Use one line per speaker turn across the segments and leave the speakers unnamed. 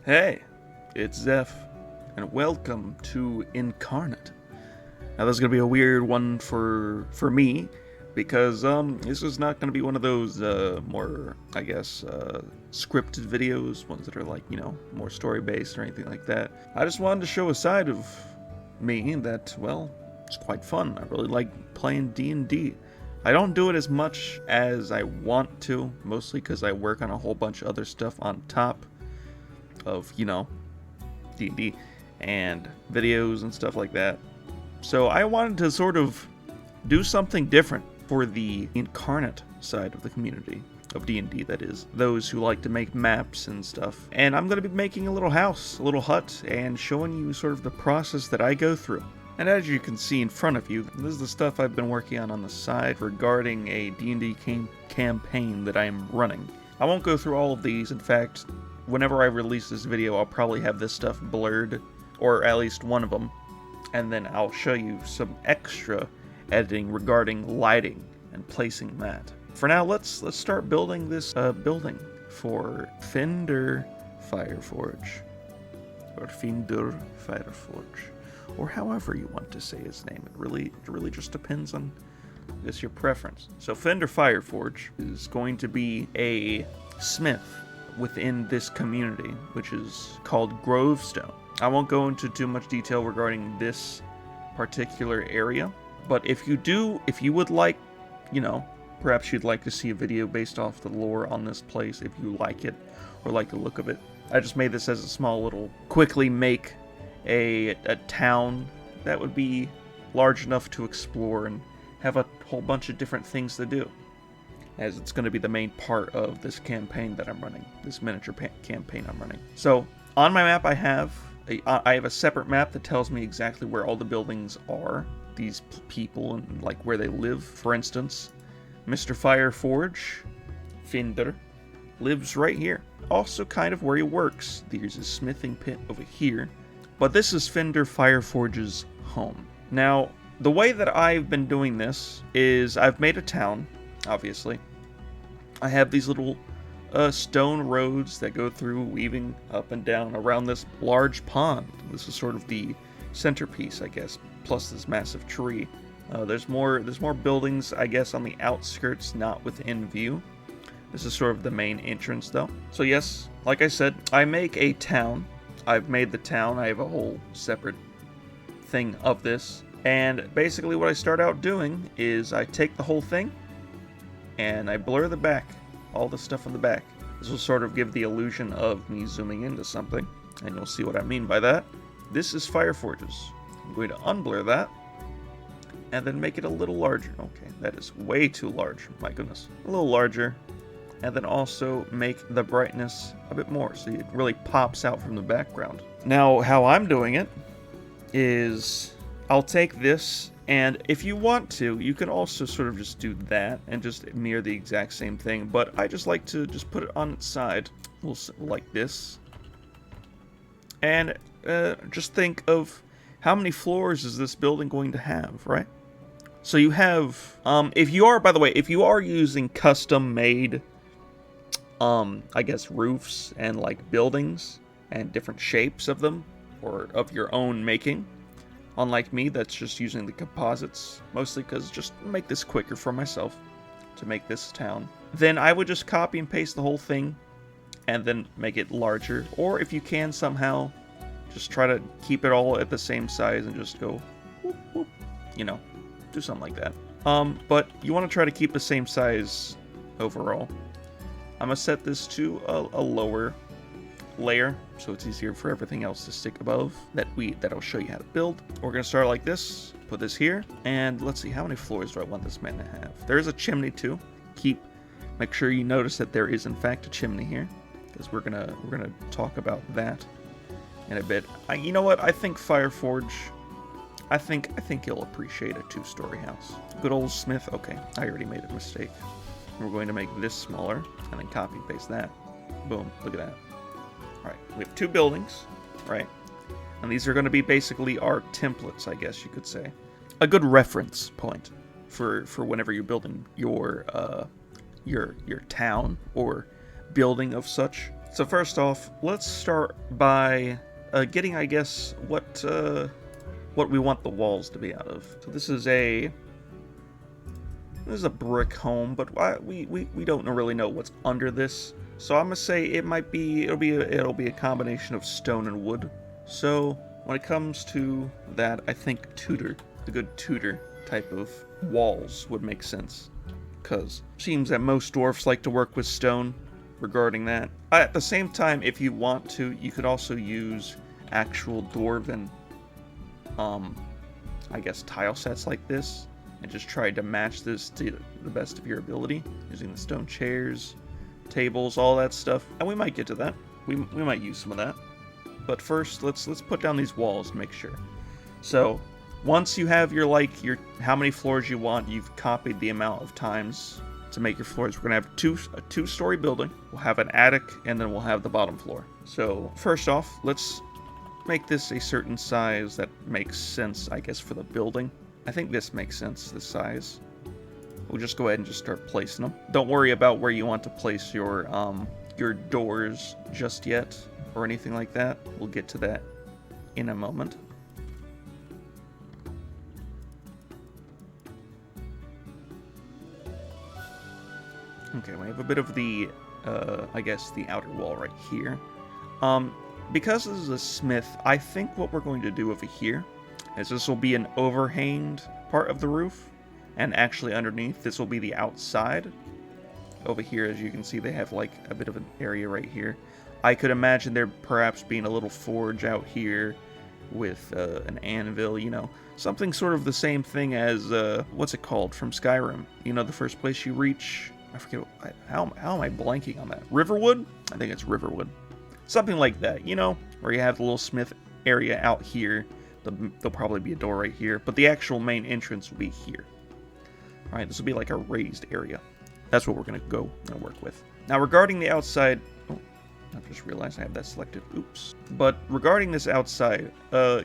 Hey, it's Zeph, and welcome to Inkarnate. Now, this is gonna be a weird one for me, because this is not gonna be one of those more, I guess, scripted videos, ones that are like, more story based or anything like that. I just wanted to show a side of me that, well, it's quite fun. I really like playing D&D. I don't do it as much as I want to, mostly because I work on a whole bunch of other stuff on top of, D&D and videos and stuff like that. So I wanted to sort of do something different for the Inkarnate side of the community of D&D, that is, those who like to make maps and stuff. And I'm going to be making a little house, a little hut, and showing you sort of the process that I go through. And as you can see in front of you, this is the stuff I've been working on the side regarding a D&D campaign that I am running. I won't go through all of these. In fact, whenever I release this video, I'll probably have this stuff blurred, or at least one of them, and then I'll show you some extra editing regarding lighting and placing that. For now, let's start building this building for Fender Fireforge, or Finder Fireforge, or however you want to say his name. It really just depends on, I guess, your preference. So Fender Fireforge is going to be a smith within this community, which is called Grovestone. I won't go into too much detail regarding this particular area, but if you would like, perhaps you'd like to see a video based off the lore on this place, if you like it or like the look of it. I just made this as a small little, quickly make a town that would be large enough to explore and have a whole bunch of different things to do, as it's going to be the main part of this campaign that I'm running, this miniature campaign I'm running. So on my map I have a separate map that tells me exactly where all the buildings are, these people, and like where they live. For instance, Mr. Fireforge, Finder, lives right here. Also kind of where he works. There's a smithing pit over here. But this is Fender Fireforge's home. Now, the way that I've been doing this is I've made a town, obviously. I have these little stone roads that go through, weaving up and down around this large pond. This is sort of the centerpiece, I guess, plus this massive tree. There's more buildings, I guess, on the outskirts, not within view. This is sort of the main entrance, though. So yes, like I said, I make a town. I've made the town. I have a whole separate thing of this. And basically what I start out doing is I take the whole thing and I blur the back, all the stuff on the back. This will sort of give the illusion of me zooming into something, and you'll see what I mean by that. This is Fireforge's. I'm going to unblur that, and then make it a little larger. Okay, that is way too large, my goodness. A little larger, and then also make the brightness a bit more, so it really pops out from the background. Now, how I'm doing it is I'll take this, and if you want to, you can also sort of just do that and just mirror the exact same thing, but I just like to just put it on its side, like this. And just think of how many floors is this building going to have, right? So you have, if you are using custom-made, I guess, roofs and like buildings and different shapes of them, or of your own making, unlike me, that's just using the composites, mostly because just make this quicker for myself to make this town, then I would just copy and paste the whole thing and then make it larger. Or if you can somehow just try to keep it all at the same size and just go whoop, whoop, do something like that. But you want to try to keep the same size overall. I'm going to set this to a lower layer, so it's easier for everything else to stick above that'll show you how to build. We're going to start like this, put this here, and let's see, how many floors do I want this man to have? There is a chimney too. Make sure you notice that there is in fact a chimney here, because we're gonna talk about that in a bit. You know what? I think Fireforge, I think he'll appreciate a 2-story house. Good old Smith. Okay, I already made a mistake. We're going to make this smaller and then copy and paste that. Boom, look at that. Alright, we have 2 buildings, right? And these are going to be basically our templates, I guess you could say. A good reference point for whenever you're building your town or building of such. So first off, let's start by getting, I guess, what we want the walls to be out of. So this is a brick home, but we don't really know what's under this. So I'm gonna say it'll be a combination of stone and wood. So when it comes to that, I think the good Tudor type of walls would make sense, because it seems that most dwarfs like to work with stone regarding that. At the same time, if you want to, you could also use actual Dwarven, I guess, tile sets like this, and just try to match this to the best of your ability, using the stone chairs, tables, all that stuff. And we might get to that. We might use some of that. But first, let's put down these walls to make sure. So once you have your how many floors you want, you've copied the amount of times to make your floors. We're gonna have a two-story building. We'll have an attic, and then we'll have the bottom floor. So first off, let's make this a certain size that makes sense, I guess, for the building. I think this makes sense, this size. We'll just go ahead and just start placing them. Don't worry about where you want to place your doors just yet, or anything like that. We'll get to that in a moment. Okay, we have a bit of the, I guess, the outer wall right here. Because this is a smith, I think what we're going to do over here is this will be an overhanged part of the roof, and actually underneath this will be the outside. Over here, as you can see, they have like a bit of an area right here. I could imagine there perhaps being a little forge out here with an anvil, you know, something sort of the same thing as, what's it called from Skyrim? You know, the first place you reach. I forget, how am I blanking on that? Riverwood? I think it's Riverwood. Something like that, you know, where you have the little smith area out here. There'll probably be a door right here, but the actual main entrance will be here. Alright, this will be like a raised area. That's what we're going to work with. Now, regarding the outside... Oh, I just realized I have that selected. Oops. But regarding this outside,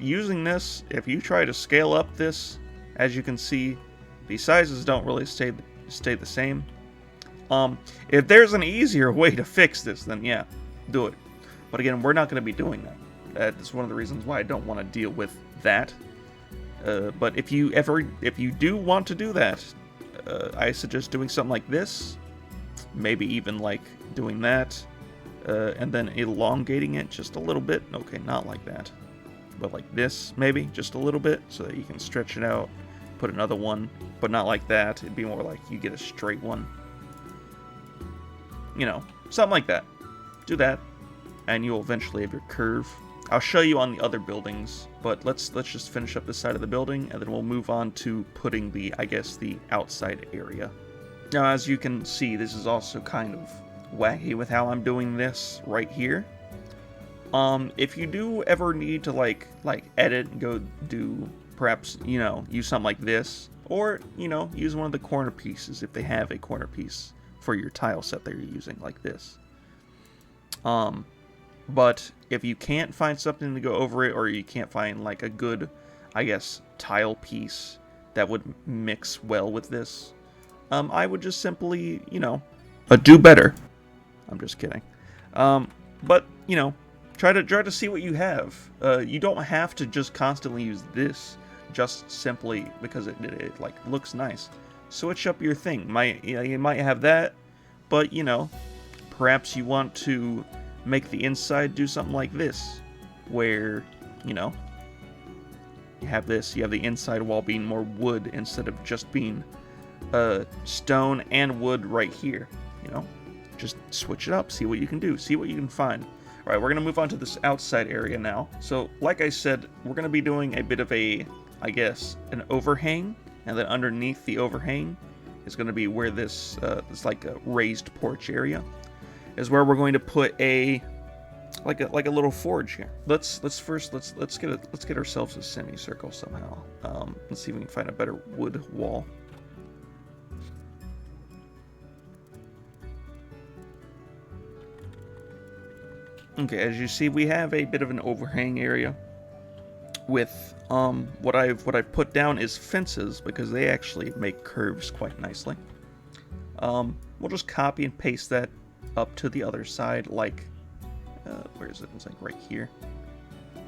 using this, if you try to scale up this, as you can see, the sizes don't really stay the same. If there's an easier way to fix this, then yeah, do it. But again, we're not going to be doing that. That's one of the reasons why I don't want to deal with that. But if you do want to do that, I suggest doing something like this. Maybe even like doing that, and then elongating it just a little bit. Okay, not like that, but like this, maybe just a little bit, so that you can stretch it out, put another one, but not like that. It'd be more like you get a straight one. You know, something like that. Do that, and you'll eventually have your curve. I'll show you on the other buildings, but let's just finish up this side of the building, and then we'll move on to putting the, I guess, the outside area. Now, as you can see, this is also kind of wacky with how I'm doing this right here. If you do ever need to like edit and go do, perhaps, you know, use something like this, or, you know, use one of the corner pieces if they have a corner piece for your tile set that you're using, like this. But if you can't find something to go over it, or you can't find like a good, I guess, tile piece that would mix well with this, I would just simply, you know, do better. I'm just kidding. But, you know, try to see what you have. You don't have to just constantly use this, just simply because it like looks nice. Switch up your thing. You might have that, but, you know, perhaps you want to make the inside do something like this, where, you know, you have this, you have the inside wall being more wood instead of just being stone and wood right here, you know. Just switch it up, see what you can do, see what you can find. Alright, we're going to move on to this outside area now. So, like I said, we're going to be doing a bit of a, I guess, an overhang, and then underneath the overhang is going to be where this, it's like a raised porch area, is where we're going to put a, like a little forge here. Let's get ourselves a semicircle somehow. Let's see if we can find a better wood wall. Okay, as you see, we have a bit of an overhang area with what I've put down is fences, because they actually make curves quite nicely. We'll just copy and paste that up to the other side like where is it? It's like right here,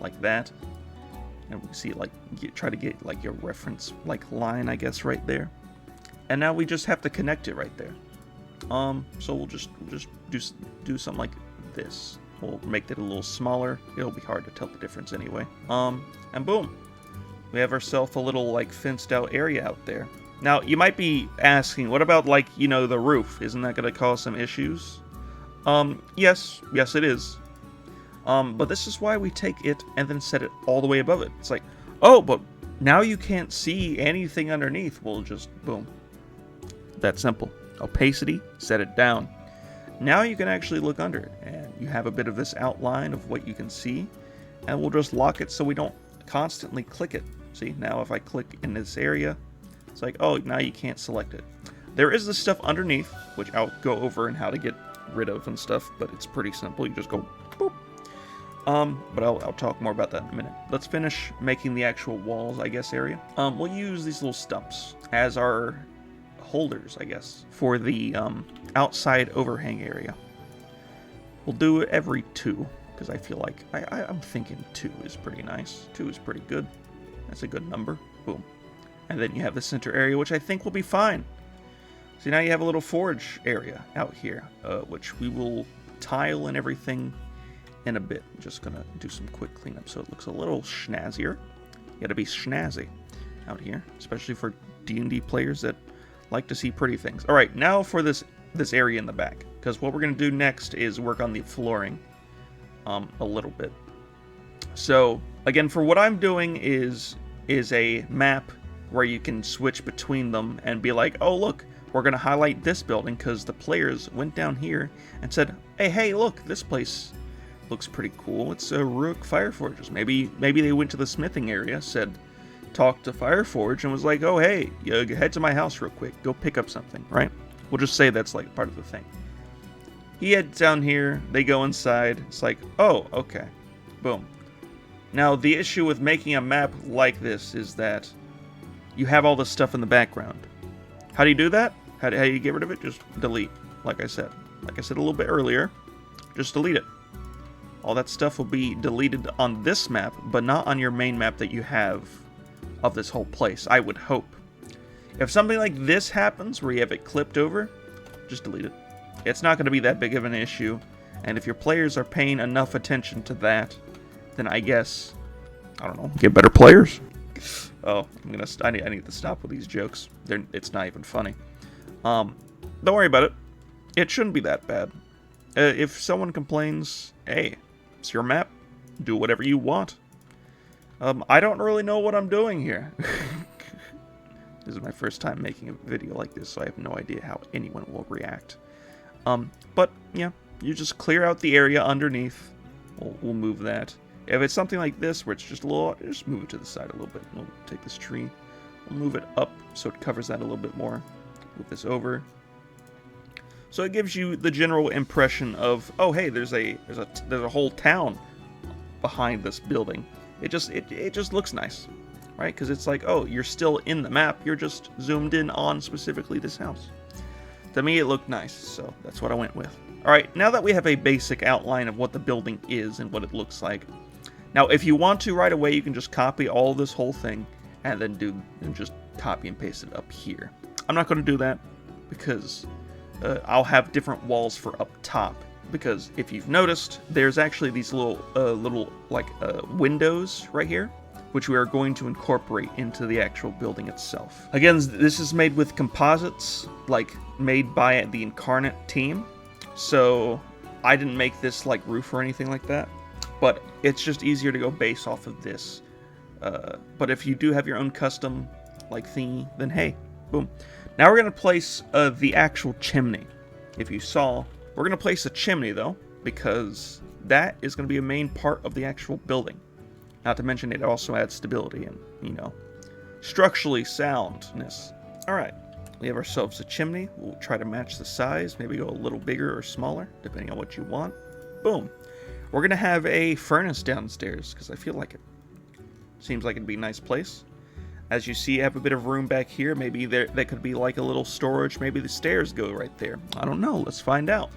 like that. And we can see like try to get like your reference like line, I guess, right there. And now we just have to connect it right there. So we'll just do something like this. We'll make it a little smaller. It'll be hard to tell the difference anyway. And boom, we have ourselves a little like fenced out area out there. Now you might be asking, what about like, you know, the roof? Isn't that going to cause some issues? Yes it is. But this is why we take it and then set it all the way above it. It's like, oh, but now you can't see anything underneath. We'll just boom. That simple. Opacity, set it down. Now you can actually look under it, and you have a bit of this outline of what you can see, and we'll just lock it so we don't constantly click it. See, now if I click in this area, it's like, oh, now you can't select it. There is this stuff underneath, which I'll go over and how to get rid of and stuff, but it's pretty simple. You just go boop. But I'll talk more about that in a minute. Let's finish making the actual walls, I guess, area. We'll use these little stumps as our holders, I guess, for the outside overhang area. We'll do it every 2, because I feel like I'm thinking 2 is pretty nice. 2 is pretty good. That's a good number. Boom. And then you have the center area, which I think will be fine. See, now you have a little forge area out here, which we will tile and everything in a bit. I'm just gonna do some quick cleanup so it looks a little schnazzier. You gotta be schnazzy out here, especially for D&D players that like to see pretty things. All right, now for this area in the back, because what we're going to do next is work on the flooring a little bit. So again, for what I'm doing is a map where you can switch between them and be like, oh look, we're going to highlight this building because the players went down here and said, hey look, this place looks pretty cool. It's a Rurik Fire Forges. Maybe they went to the smithing area, talked to Fireforge and was like, oh hey, head to my house real quick, go pick up something, right? We'll just say that's like part of the thing. He heads down here, they go inside, it's like, oh, okay, boom. Now the issue with making a map like this is that you have all this stuff in the background. How do you do that? How do you get rid of it? Just delete, like I said a little bit earlier, just delete it. All that stuff will be deleted on this map, but not on your main map that you have of this whole place, I would hope. If something like this happens, where you have it clipped over, just delete it. It's not going to be that big of an issue, and if your players are paying enough attention to that, then I guess, I don't know, get better players. Oh, I need to stop with these jokes. It's not even funny. Don't worry about it. It shouldn't be that bad. If someone complains, hey, it's your map, do whatever you want. I don't really know what I'm doing here. This is my first time making a video like this, so I have no idea how anyone will react. But yeah, you just clear out the area underneath. We'll move that. If it's something like this, where it's just a little, just move it to the side a little bit. We'll take this tree, we'll move it up so it covers that a little bit more. Move this over. So it gives you the general impression of, oh hey, there's a whole town behind this building. It just looks nice, right? Because it's like, oh, you're still in the map. You're just zoomed in on specifically this house. To me, it looked nice, so that's what I went with. All right, now that we have a basic outline of what the building is and what it looks like, now if you want to right away, you can just copy all this whole thing and then just copy and paste it up here. I'm not going to do that because I'll have different walls for up top. Because if you've noticed, there's actually these little windows right here, which we are going to incorporate into the actual building itself. Again, this is made with composites, like made by the Inkarnate team. So I didn't make this like roof or anything like that, but it's just easier to go base off of this. But if you do have your own custom like thingy, then hey, boom. Now we're gonna place the actual chimney. If you saw, we're going to place a chimney, though, because that is going to be a main part of the actual building. Not to mention it also adds stability and, you know, structurally soundness. All right, we have ourselves a chimney. We'll try to match the size, maybe go a little bigger or smaller, depending on what you want. Boom. We're going to have a furnace downstairs, because I feel like it seems like it'd be a nice place. As you see, I have a bit of room back here. Maybe that could be like a little storage. Maybe the stairs go right there. I don't know. Let's find out.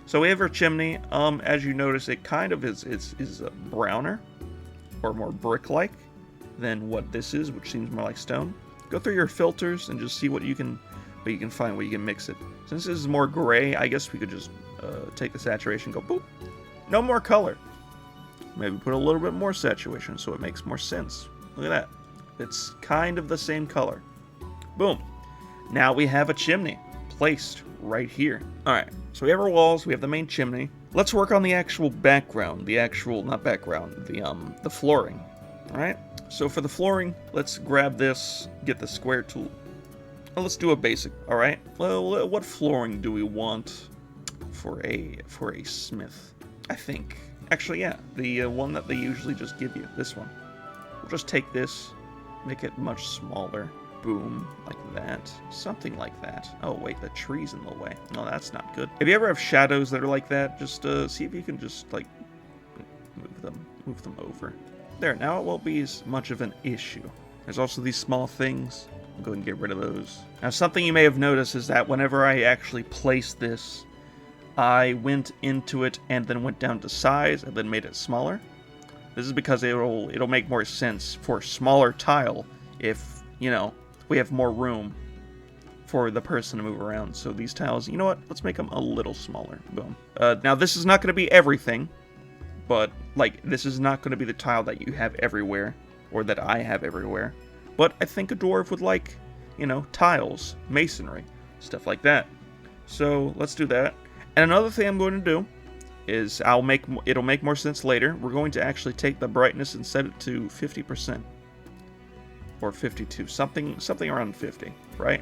So we have our chimney. As you notice, it kind of is browner or more brick-like than what this is, which seems more like stone. Go through your filters and just see what you can find, where you can mix it. Since this is more gray, I guess we could just take the saturation, go boop. No more color. Maybe put a little bit more saturation so it makes more sense. Look at that. It's kind of the same color. Boom. Now we have a chimney placed right here. Alright, so we have our walls, we have the main chimney. Let's work on the actual background, not background, the flooring. Alright, so for the flooring, let's grab this, get the square tool. Well, let's do a basic, alright? Well, what flooring do we want for a smith? I think, actually, yeah, the one that they usually just give you, this one. We'll just take this, make it much smaller. Boom, like that. Something like that. Oh, wait, the tree's in the way. No, that's not good. If you ever have shadows that are like that, just see if you can just, like, move them over. There, now it won't be as much of an issue. There's also these small things. I'll go and get rid of those. Now, something you may have noticed is that whenever I actually placed this, I went into it and then went down to size and then made it smaller. This is because it'll make more sense for smaller tile if, you know, we have more room for the person to move around. So these tiles, you know what? Let's make them a little smaller. Boom. Now, this is not going to be everything, but, like, this is not going to be the tile that you have everywhere, or that I have everywhere. But I think a dwarf would like, you know, tiles, masonry, stuff like that. So let's do that. And another thing I'm going to do is it'll make more sense later. We're going to actually take the brightness and set it to 50%. Or 52, something around 50, right?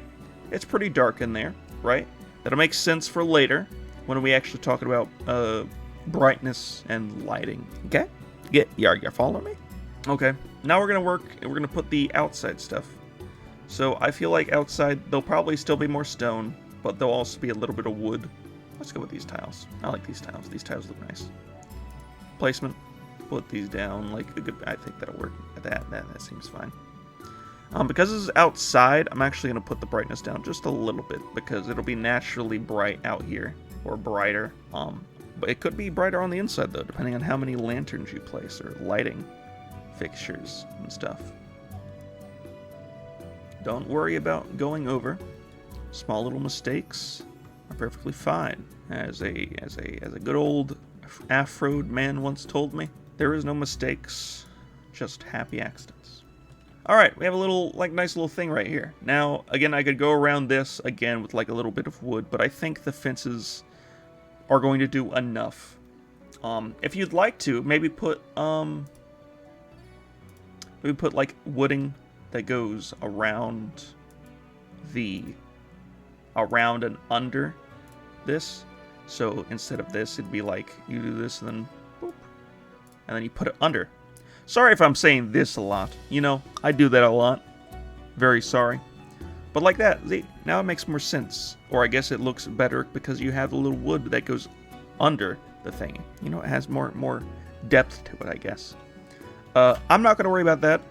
It's pretty dark in there, right? That'll make sense for later when we actually talk about brightness and lighting. Okay? You're following me? Okay. Now we're gonna put the outside stuff. So I feel like outside there'll probably still be more stone, but there'll also be a little bit of wood. Let's go with these tiles. I like these tiles. These tiles look nice. Placement. Put these down like a good. I think that'll work. That seems fine. Because this is outside, I'm actually going to put the brightness down just a little bit, because it'll be naturally bright out here, or brighter. But it could be brighter on the inside, though, depending on how many lanterns you place, or lighting fixtures and stuff. Don't worry about going over. Small little mistakes are perfectly fine. As a good old Afroed man once told me, there is no mistakes, just happy accidents. Alright, we have a little, like, nice little thing right here. Now, again, I could go around this, again, with, like, a little bit of wood, but I think the fences are going to do enough. If you'd like to, maybe put, like, wooding that goes around and under this. So, instead of this, it'd be like, you do this, and then, boop, and then you put it under. Sorry if I'm saying this a lot. You know, I do that a lot. Very sorry. But like that, see, now it makes more sense. Or I guess it looks better because you have a little wood that goes under the thing. You know, it has more depth to it, I guess. I'm not going to worry about that.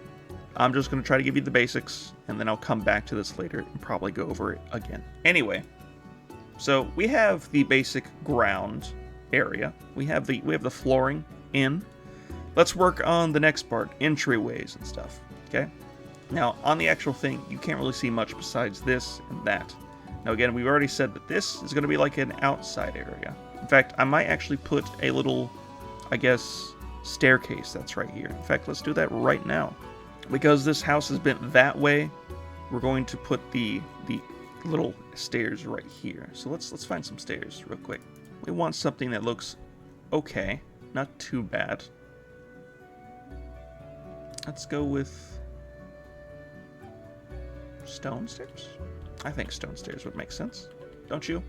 I'm just going to try to give you the basics, and then I'll come back to this later and probably go over it again. Anyway, so we have the basic ground area. We have the flooring in. Let's work on the next part, entryways and stuff, okay? Now, on the actual thing, you can't really see much besides this and that. Now, again, we've already said that this is going to be like an outside area. In fact, I might actually put a little, I guess, staircase that's right here. In fact, let's do that right now. Because this house is bent that way, we're going to put the little stairs right here. So let's find some stairs real quick. We want something that looks okay, not too bad. Let's go with stone stairs. I think stone stairs would make sense, don't you?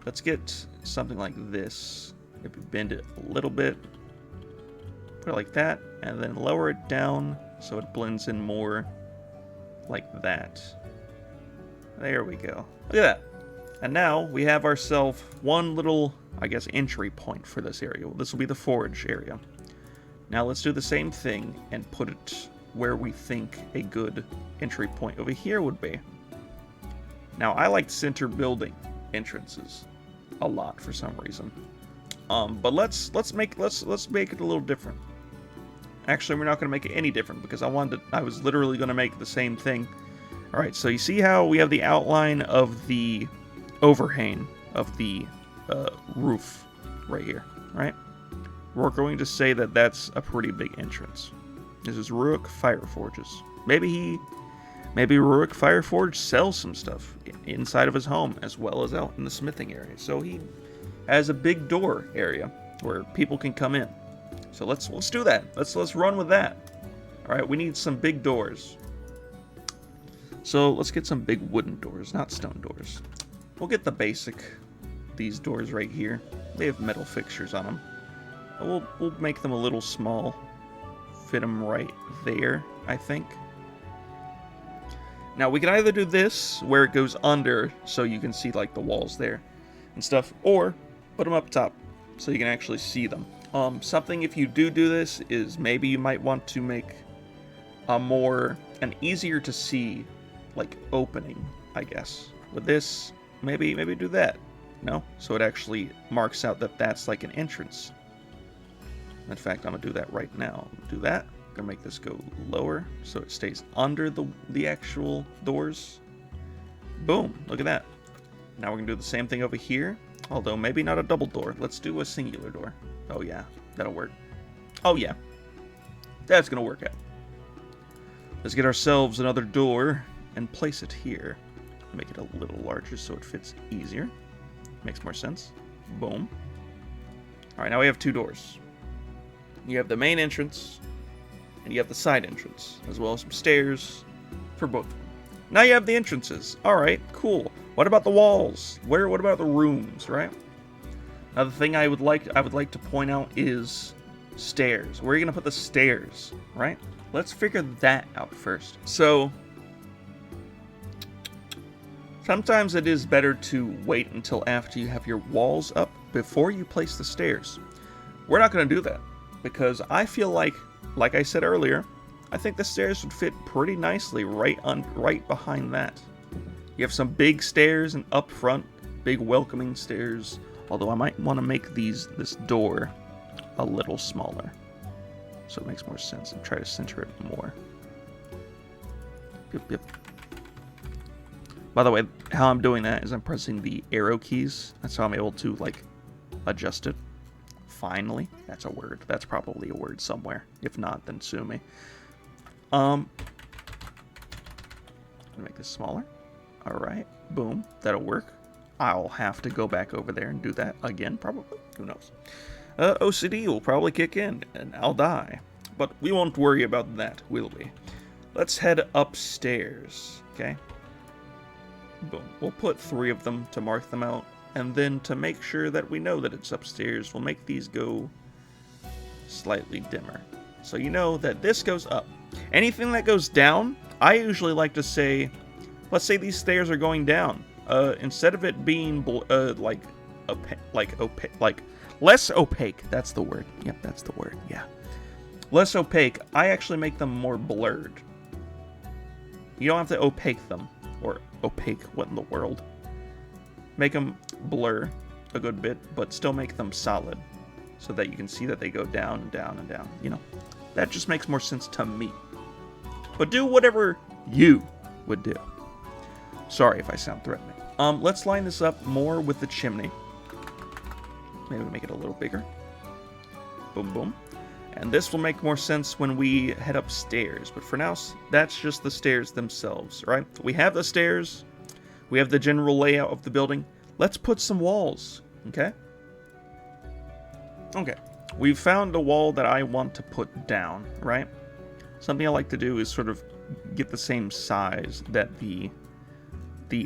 Let's get something like this. Maybe bend it a little bit. Put it like that, and then lower it down so it blends in more like that. There we go. Look at that. And now we have ourselves one little, I guess, entry point for this area. This will be the forge area. Now let's do the same thing and put it where we think a good entry point over here would be. Now I like center building entrances. a lot for some reason. But let's make it a little different. Actually, we're not going to make it any different because I was literally going to make the same thing. All right, so you see how we have the outline of the overhang of the roof right here, right? We're going to say that that's a pretty big entrance. This is Rurik Fireforges. Maybe Rurik Fireforge sells some stuff inside of his home as well as out in the smithing area. So he has a big door area where people can come in. So let's do that. Let's run with that. All right, we need some big doors. So let's get some big wooden doors, not stone doors. We'll get the basic, these doors right here. They have metal fixtures on them. We'll make them a little small. Fit them right there, I think. Now we can either do this, where it goes under, so you can see like the walls there and stuff, or put them up top, so you can actually see them. Something if you do this is maybe you might want to make an easier to see, like opening, I guess. With this, maybe do that. No, so it actually marks out that that's like an entrance. In fact, I'm gonna do that right now. Do that. I'm gonna make this go lower so it stays under the actual doors. Boom! Look at that. Now we're gonna do the same thing over here. Although maybe not a double door. Let's do a singular door. Oh yeah, that'll work. Oh yeah, that's gonna work out. Let's get ourselves another door and place it here. Make it a little larger so it fits easier. Makes more sense. Boom. Alright, now we have two doors. You have the main entrance, and you have the side entrance, as well as some stairs for both. Now you have the entrances. Alright, cool. What about the walls? What about the rooms, right? Another thing I would like to point out is stairs. Where are you going to put the stairs, right? Let's figure that out first. So, sometimes it is better to wait until after you have your walls up before you place the stairs. We're not going to do that because I feel like I said earlier, I think the stairs would fit pretty nicely right behind that. You have some big stairs and up front, big welcoming stairs. Although I might want to make this door a little smaller, so it makes more sense, and try to center it more. Yep. By the way, how I'm doing that is I'm pressing the arrow keys. That's how I'm able to like adjust it. Finally, that's a word. That's probably a word somewhere. If not, then sue me. I'm gonna make this smaller. All right, boom, that'll work. I'll have to go back over there and do that again, probably. Who knows? OCD will probably kick in, and I'll die. But we won't worry about that, will we? Let's head upstairs, okay? Boom. We'll put 3 of them to mark them out, and then to make sure that we know that it's upstairs, we'll make these go slightly dimmer. So you know that this goes up. Anything that goes down, I usually like to say, let's say these stairs are going down. Instead of it being less opaque, that's the word. Yep, that's the word. Yeah, less opaque. I actually make them more blurred. You don't have to opaque them, or opaque. What in the world? Make them blur a good bit, but still make them solid, so that you can see that they go down and down and down. You know, that just makes more sense to me. But do whatever you would do. Sorry if I sound threatening. Let's line this up more with the chimney. Maybe make it a little bigger. Boom, boom. And this will make more sense when we head upstairs. But for now, that's just the stairs themselves, right? We have the stairs. We have the general layout of the building. Let's put some walls, okay? Okay. We've found a wall that I want to put down, right? Something I like to do is sort of get the same size that the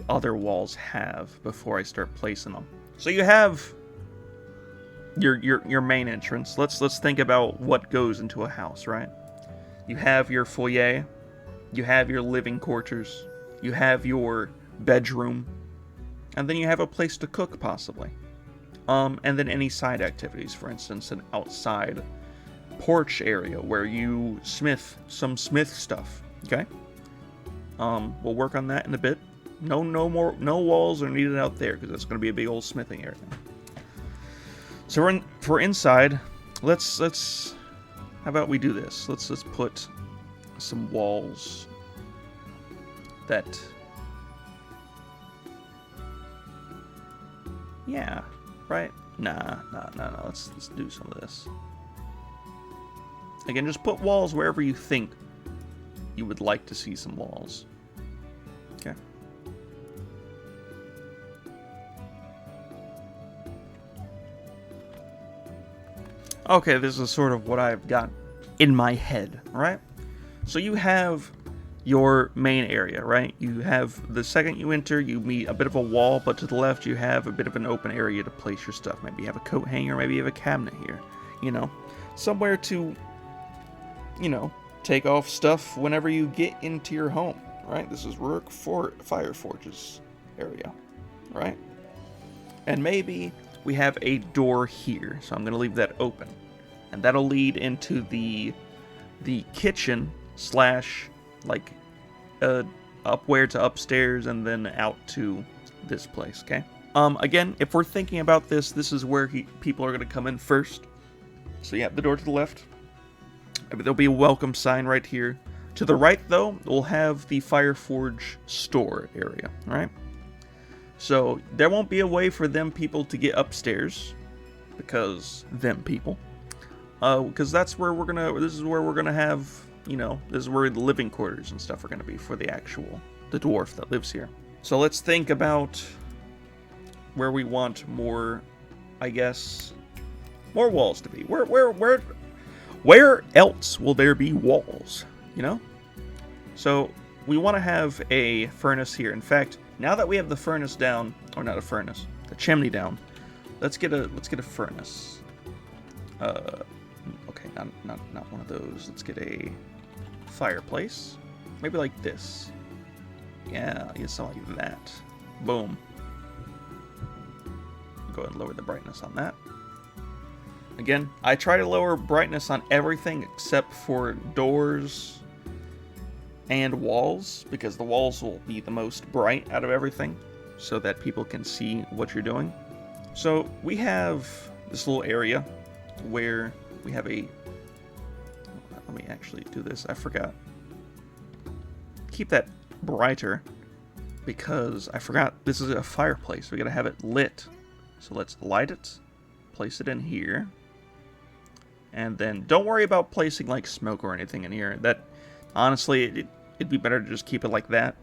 other walls have before I start placing them. So you have your main entrance. Let's think about what goes into a house, right? You have your foyer, you have your living quarters, you have your bedroom, and then you have a place to cook possibly. And then any side activities, for instance, an outside porch area where you smith some smith stuff, okay? We'll work on that in a bit. No walls are needed out there because that's going to be a big old smithing area. So for inside, let's how about we do this? Let's put some walls that, yeah, right? Nah. Let's do some of this. Again, just put walls wherever you think you would like to see some walls. Okay. Okay, this is sort of what I've got in my head, right? So you have your main area, right? You have, the second you enter, you meet a bit of a wall, but to the left you have a bit of an open area to place your stuff. Maybe you have a coat hanger, maybe you have a cabinet here, you know, somewhere to, you know, take off stuff whenever you get into your home, right? This is Rourke Fireforge's area, right? And maybe we have a door here, so I'm going to leave that open. And that'll lead into the kitchen slash, like, upwhere to upstairs and then out to this place, okay? Again, if we're thinking about this, this is where people are going to come in first. So yeah, the door to the left. There'll be a welcome sign right here. To the right, though, we'll have the Fireforge store area, right? So there won't be a way for them people to get upstairs, because them people. Because that's where we're gonna. This is where we're gonna have. You know, this is where the living quarters and stuff are gonna be for the dwarf that lives here. So let's think about where we want more, I guess, more walls to be. Where else will there be walls? You know. So we want to have a furnace here. In fact, now that we have the furnace down, or not a furnace, the chimney down, let's get a furnace. Okay, not one of those. Let's get a fireplace. Maybe like this. Yeah, something like that. Boom. Go ahead and lower the brightness on that. Again, I try to lower brightness on everything except for doors and walls, because the walls will be the most bright out of everything, so that people can see what you're doing. So we have this little area where we have a... Let me actually do this. I forgot. Keep that brighter, because I forgot this is a fireplace. We gotta have it lit. So let's light it, place it in here, and then don't worry about placing like smoke or anything in here. That, honestly, it'd be better to just keep it like that.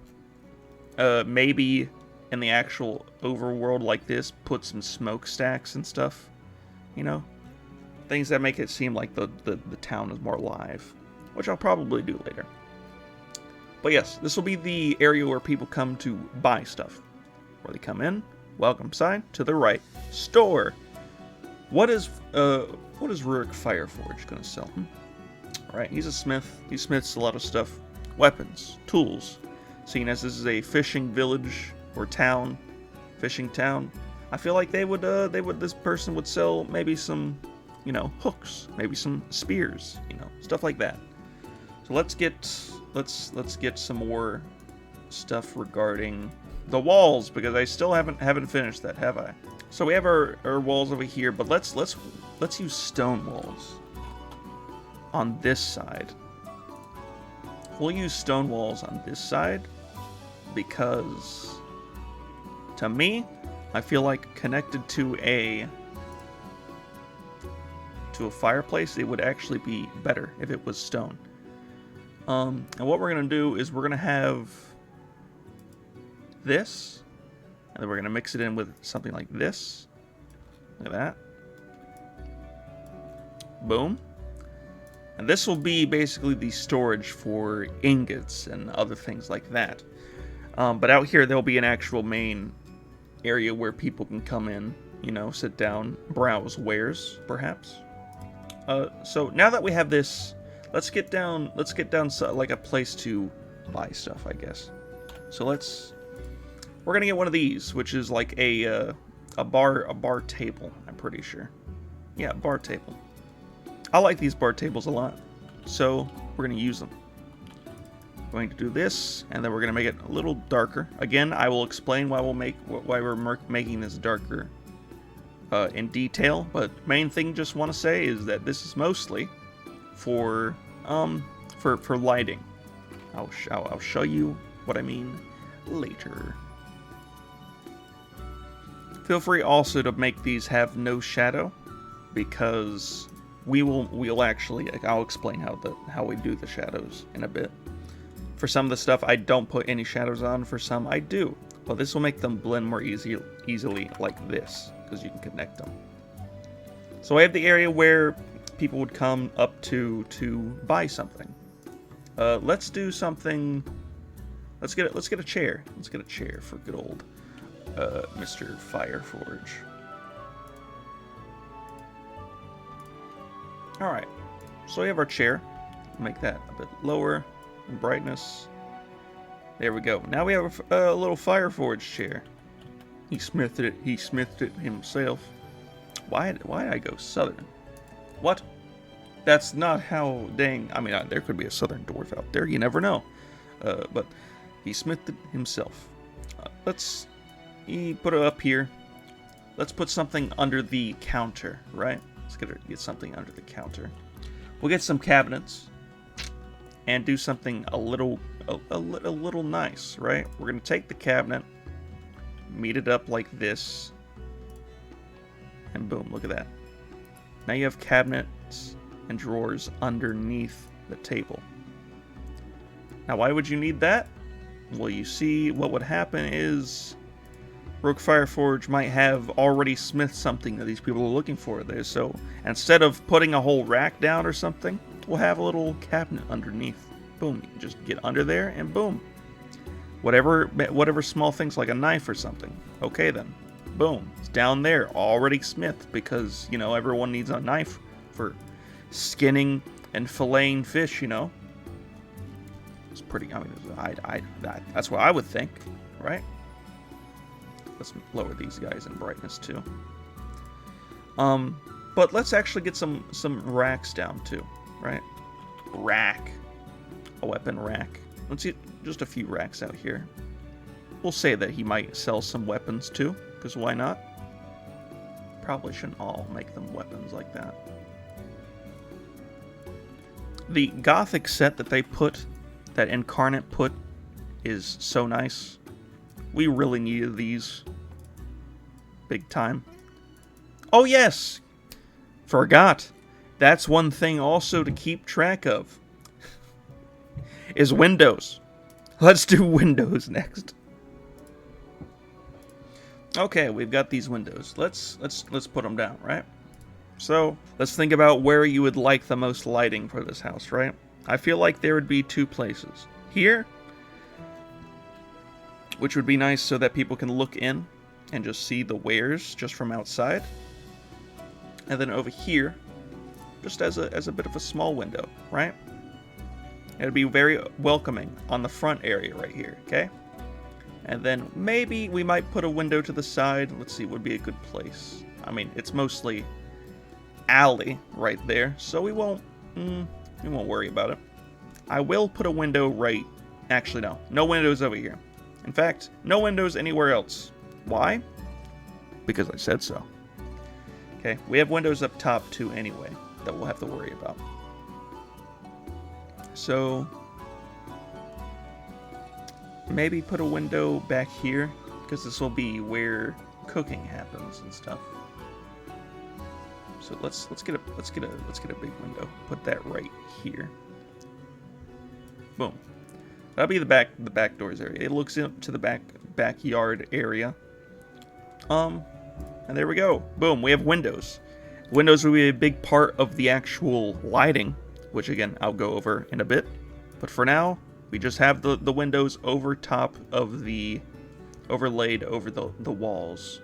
Maybe in the actual overworld like this, put some smokestacks and stuff, you know? Things that make it seem like the town is more alive, which I'll probably do later. But yes, this will be the area where people come to buy stuff. Where they come in, welcome sign, to the right, store. What is Rurik Fireforge gonna sell? Alright, he's a smith. He smiths a lot of stuff. Weapons, tools. Seeing as this is a fishing village or town, fishing town, I feel like this person would sell maybe some, you know, hooks, maybe some spears, you know, stuff like that. So let's get some more stuff regarding the walls, because I still haven't finished that, have I? So we have our walls over here, but let's use stone walls on this side. We'll use stone walls on this side because, to me, I feel like connected to a fireplace, it would actually be better if it was stone. And what we're gonna do is we're gonna have this, and then we're gonna mix it in with something like this. Look at that. Boom. And this will be basically the storage for ingots and other things like that. But out here, there'll be an actual main area where people can come in, you know, sit down, browse wares, perhaps. So now that we have this, let's get down like a place to buy stuff, I guess. So we're gonna get one of these, which is like a bar table, I'm pretty sure. Yeah, bar table. I like these bar tables a lot, so we're gonna use them. Going to do this, and then we're going to make it a little darker. Again, I will explain why we're making this darker in detail, but main thing just want to say is that this is mostly for lighting. I'll show you what I mean later. Feel free also to make these have no shadow, because I'll explain how we do the shadows in a bit. For some of the stuff I don't put any shadows on, for some I do. But this will make them blend more easily like this, because you can connect them. So I have the area where people would come up to buy something. Let's do something. Let's get a chair. Let's get a chair for good old Mr. Fireforge. All right. So we have our chair. Make that a bit lower in brightness. There we go. Now we have a little Fireforge chair. He smithed it himself. Why did I go southern? What? That's not how. Dang. I mean, there could be a southern dwarf out there. You never know. But he smithed it himself. Let's put it up here. Let's put something under the counter, right? Let's get something under the counter. We'll get some cabinets and do something a little nice, right? We're gonna take the cabinet, meet it up like this, and boom, look at that. Now you have cabinets and drawers underneath the table. Now why would you need that? Well, you see, what would happen is Rogue Fireforge might have already smithed something that these people are looking for there, so instead of putting a whole rack down or something, we'll have a little cabinet underneath. Boom, you can just get under there and boom. Whatever small things like a knife or something. Okay then, boom, it's down there, already smithed, because, you know, everyone needs a knife for skinning and filleting fish, you know. It's pretty, I mean, that's what I would think, right? Let's lower these guys in brightness too. But let's actually get some racks down too, right? Rack. A weapon rack. Let's get just a few racks out here. We'll say that he might sell some weapons too, because why not? Probably shouldn't all make them weapons like that. The Gothic set that they put, that Inkarnate put, is so nice. We really needed these. Big time. Oh yes! Forgot. That's one thing also to keep track of. Is windows. Let's do windows next. Okay, we've got these windows. Let's put them down, right? So, let's think about where you would like the most lighting for this house, right? I feel like there would be two places. Here, which would be nice so that people can look in and just see the wares just from outside. And then over here, just as a bit of a small window, right? It'd be very welcoming on the front area right here, okay? And then maybe we might put a window to the side. Let's see, would be a good place. I mean, it's mostly alley right there, so we won't worry about it. I will put a window right. Actually, no windows over here. In fact, no windows anywhere else. Why? Because I said so. Okay, we have windows up top too anyway that we'll have to worry about. So maybe put a window back here, because this will be where cooking happens and stuff. So let's get a big window. Put that right here. Boom. That'll be the back doors area. It looks into the backyard area. And there we go. Boom, we have windows. Windows will be a big part of the actual lighting, which again, I'll go over in a bit. But for now, we just have the windows over top of the, overlaid over the walls.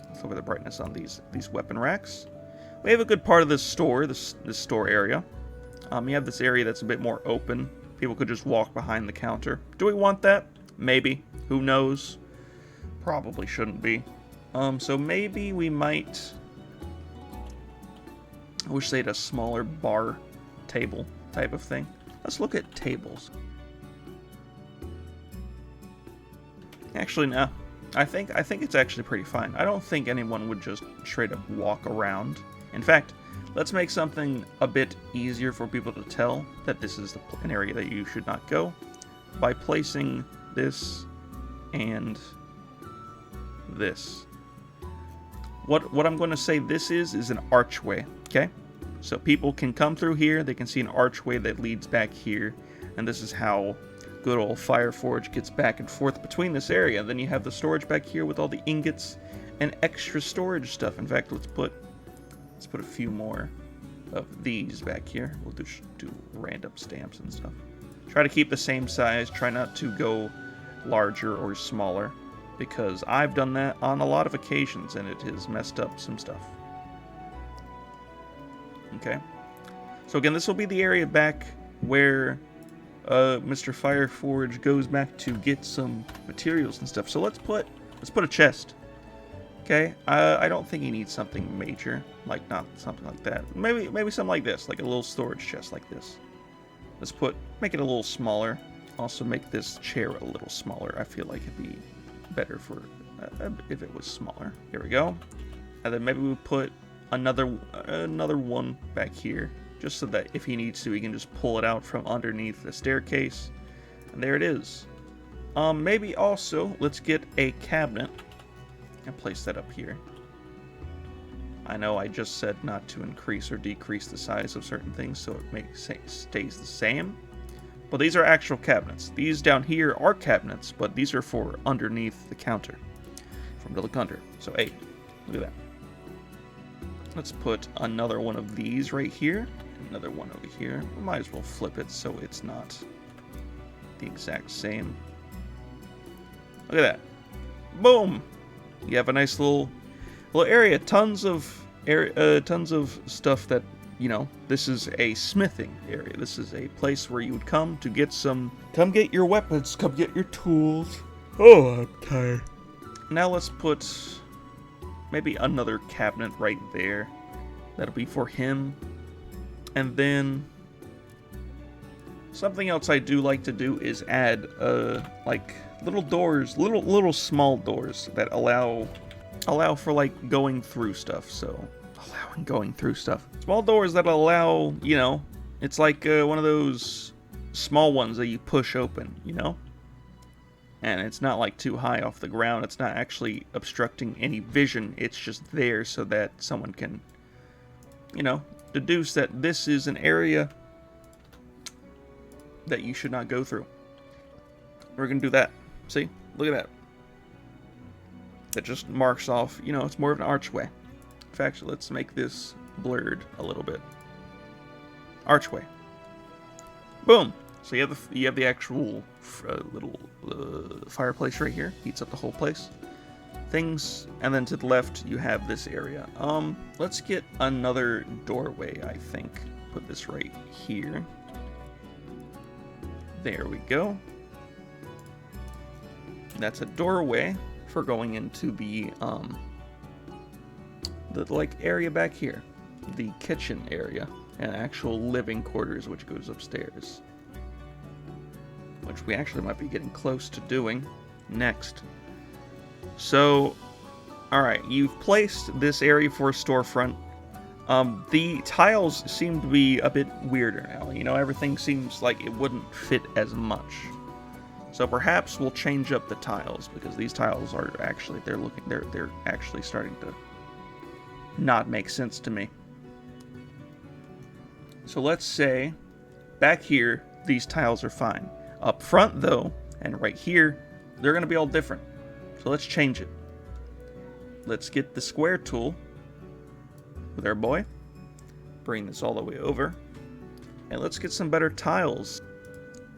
Let's lower the brightness on these weapon racks. We have a good part of this store, this store area. You have this area that's a bit more open. People could just walk behind the counter. Do we want that? Maybe. Who knows? Probably shouldn't be. So maybe we might... I wish they had a smaller bar table type of thing. Let's look at tables. Actually, no. I think it's actually pretty fine. I don't think anyone would just straight up walk around. In fact, let's make something a bit easier for people to tell that this is an area that you should not go by placing this and this. What I'm going to say this is an archway, okay? So people can come through here, they can see an archway that leads back here, and this is how good old Fireforge gets back and forth between this area. Then you have the storage back here with all the ingots and extra storage stuff. In fact, let's put a few more of these back here. We'll do random stamps and stuff. Try to keep the same size, try not to go larger or smaller, because I've done that on a lot of occasions and it has messed up some stuff. Okay, so again, this will be the area back where Mr. Fireforge goes back to get some materials and stuff. So let's put a chest. Okay, I don't think he needs something major, like not something like that. Maybe something like this, like a little storage chest like this. Let's make it a little smaller. Also make this chair a little smaller. I feel like it'd be better for if it was smaller. Here we go. And then maybe we put another one back here, just so that if he needs to, he can just pull it out from underneath the staircase. And there it is. Maybe also let's get a cabinet and place that up here. I know I just said not to increase or decrease the size of certain things so it stays the same. But these are actual cabinets. These down here are cabinets, but these are for underneath the counter. From the look under. So hey, look at that. Let's put another one of these right here. Another one over here. We might as well flip it so it's not the exact same. Look at that. Boom! You have a nice little area. Tons of stuff that, you know, this is a smithing area. This is a place where you would come to get come get your weapons, come get your tools. Oh, I'm tired. Now let's put maybe another cabinet right there. That'll be for him. And then something else I do like to do is add like little doors, little small doors that allow for like going through stuff. So allowing going through stuff. Small doors that allow, you know, it's like one of those small ones that you push open, you know? And it's not like too high off the ground. It's not actually obstructing any vision. It's just there so that someone can, you know, deduce that this is an area that you should not go through. We're going to do that. See? Look at that. That just marks off, you know, it's more of an archway. In fact, let's make this blurred a little bit. Archway. Boom! So you have the actual little fireplace right here. Heats up the whole place. Things, and then to the left you have this area. Let's get another doorway, I think. Put this right here. There we go. That's a doorway for going into the like area back here. The kitchen area. And actual living quarters, which goes upstairs. Which we actually might be getting close to doing next. So, alright, you've placed this area for a storefront. The tiles seem to be a bit weirder now. You know, everything seems like it wouldn't fit as much. So perhaps we'll change up the tiles, because these tiles are actually, they're actually starting to not make sense to me. So let's say, back here, these tiles are fine. Up front, though, and right here, they're going to be all different. So let's change it. Let's get the square tool with our boy. Bring this all the way over. And let's get some better tiles.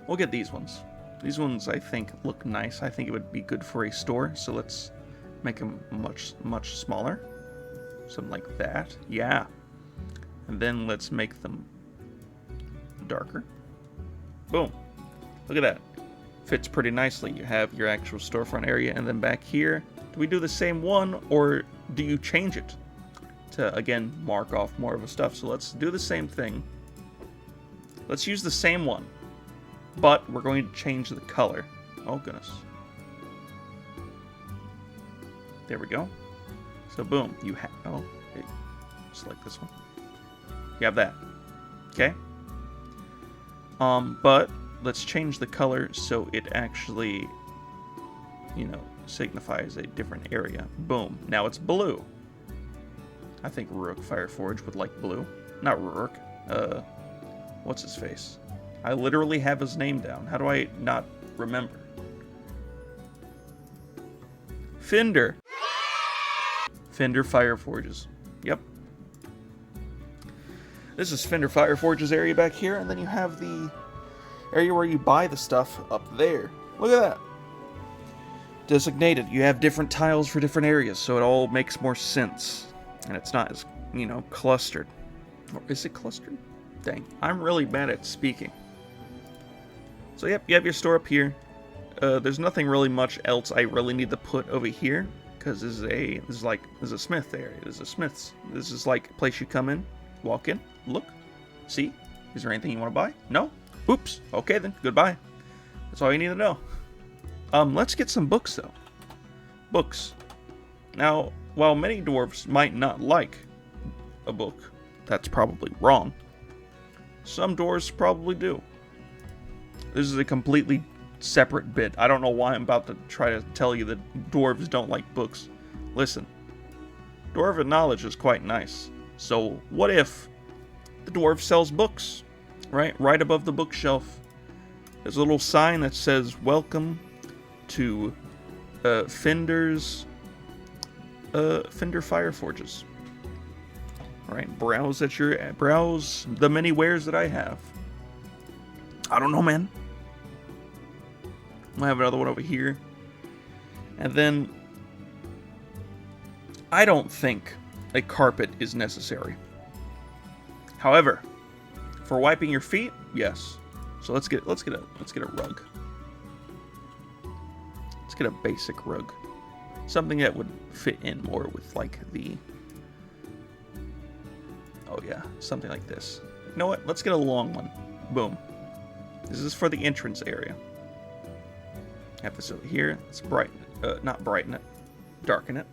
We'll get these ones. These ones, I think, look nice. I think it would be good for a store. So let's make them much smaller. Something like that. Yeah. And then let's make them darker. Boom. Look at that. Fits pretty nicely. You have your actual storefront area, and then back here, do we do the same one, or do you change it to, again, mark off more of the stuff? So let's do the same thing. Let's use the same one. but we're going to change the color. Oh, goodness. There we go. So, boom. You have... Oh, okay. Select this one. You have that. Okay? But let's change the color so it actually, you know, signifies a different area. Boom. Now it's blue. I think Rourke Fireforge would like blue. Not Rourke. What's his face? I literally have his name down. How do I not remember? Fender. Fender Fireforges. Yep. This is Fender Fireforge's area back here, and then you have the area where you buy the stuff up there. Look at that. Designated. You have different tiles for different areas, so it all makes more sense. And it's not as, you know, clustered. Or is it clustered? Dang. I'm really bad at speaking. So, yep, you have your store up here. There's nothing really much else I really need to put over here, because this is a smith area. This is a smith's. This is like a place you come in, walk in, look, see. Is there anything you want to buy? No? Oops. Okay then. Goodbye. That's all you need to know. Let's get some books though. Books. Now, while many dwarves might not like a book, that's probably wrong. Some dwarves probably do. This is a completely separate bit. I don't know why I'm about to try to tell you that dwarves don't like books. Listen, dwarven knowledge is quite nice. So what if the dwarf sells books? Right above the bookshelf, there's a little sign that says, "Welcome to Fender's Fender Fireforges." Right, browse the many wares that I have. I don't know, man. I have another one over here. And then, I don't think a carpet is necessary. However, for wiping your feet, yes. So let's get a rug. Let's get a basic rug. Something that would fit in more with like the... Oh yeah, something like this. You know what? Let's get a long one. Boom. This is for the entrance area. Have this over here. Let's brighten it. Not brighten it. Darken it.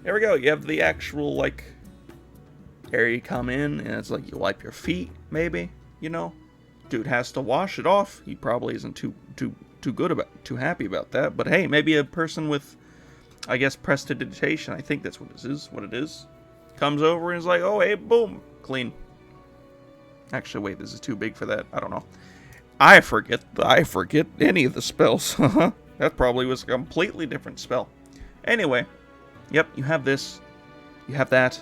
There we go. You have the actual, like, area you come in, and it's like you wipe your feet, maybe. You know? Dude has to wash it off. He probably isn't too happy about that. But hey, maybe a person with, I guess, prestidigitation, I think that's what it is, comes over and is like, oh, hey, boom, clean. Actually, wait, this is too big for that. I don't know. I forget any of the spells. That probably was a completely different spell. Anyway, yep, you have this. You have that.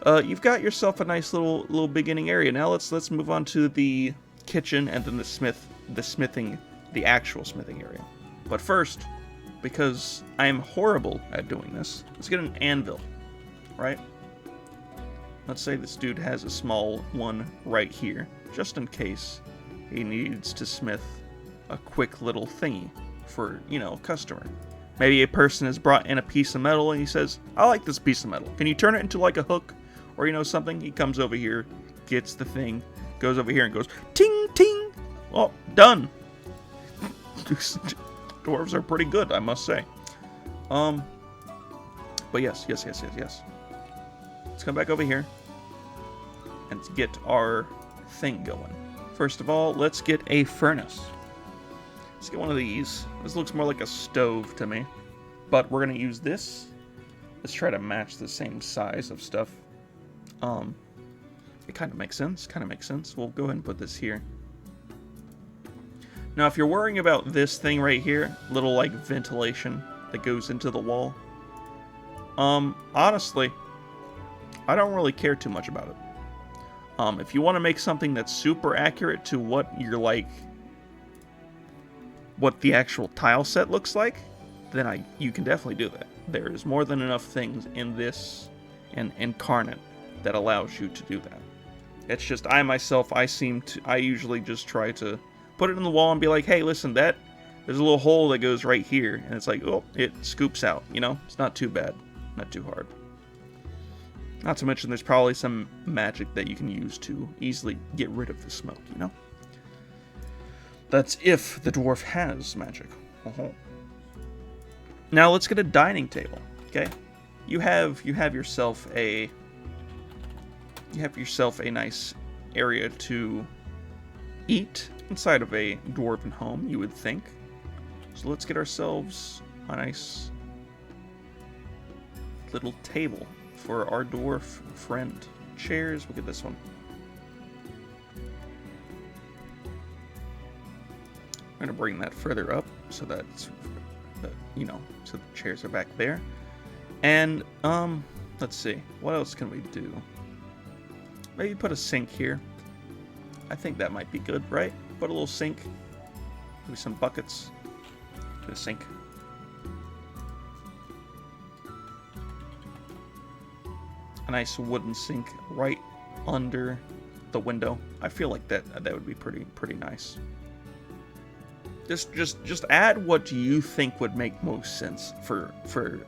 You've got yourself a nice little beginning area. Now let's move on to the kitchen and then the actual smithing area. But first, because I am horrible at doing this, let's get an anvil, right? Let's say this dude has a small one right here, just in case he needs to smith a quick little thingy for, you know, a customer. Maybe a person has brought in a piece of metal and he says, I like this piece of metal. Can you turn it into like a hook or, you know, something? He comes over here, gets the thing, goes over here and goes, ting, ting. Oh, done. Dwarves are pretty good, I must say. But yes. Let's come back over here and get our thing going. First of all, let's get a furnace. Let's get one of these. This looks more like a stove to me. But we're going to use this. Let's try to match the same size of stuff. It kind of makes sense. We'll go ahead and put this here. Now, if you're worrying about this thing right here, little like ventilation that goes into the wall, honestly, I don't really care too much about it. If you want to make something that's super accurate to what you're like, what the actual tile set looks like, then you can definitely do that. There's more than enough things in this and Inkarnate that allows you to do that. It's just I usually just try to put it in the wall and be like, hey, listen, there's a little hole that goes right here, and it's like, oh, it scoops out, you know? It's not too bad, not too hard. Not to mention there's probably some magic that you can use to easily get rid of the smoke, you know? That's if the dwarf has magic. Now let's get a dining table. Okay, you have yourself a nice area to eat inside of a dwarven home, you would think. So let's get ourselves a nice little table for our dwarf friend. Chairs, look at this one. I'm gonna bring that further up so that so the chairs are back there. And let's see, what else can we do? Maybe put a sink here. I think that might be good, right? Put a little sink, maybe some buckets. Put a sink. A nice wooden sink right under the window. I feel like that would be pretty nice. Just add what you think would make most sense for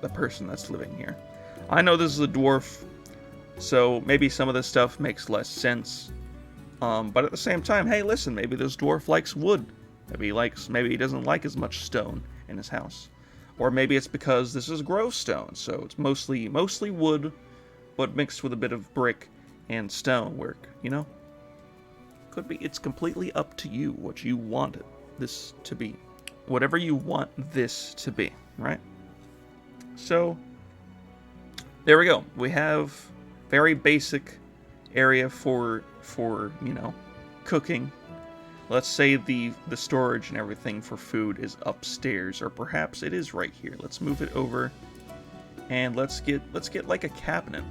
the person that's living here. I know this is a dwarf, so maybe some of this stuff makes less sense. But at the same time, hey, listen, maybe this dwarf likes wood. Maybe he doesn't like as much stone in his house. Or maybe it's because this is grove stone, so it's mostly wood, but mixed with a bit of brick and stone work, you know? Could be. It's completely up to you what you want this to be. Whatever you want this to be, right? So, there we go. We have very basic area for cooking. Let's say the storage and everything for food is upstairs, or perhaps it is right here. Let's move it over, and let's get like a cabinet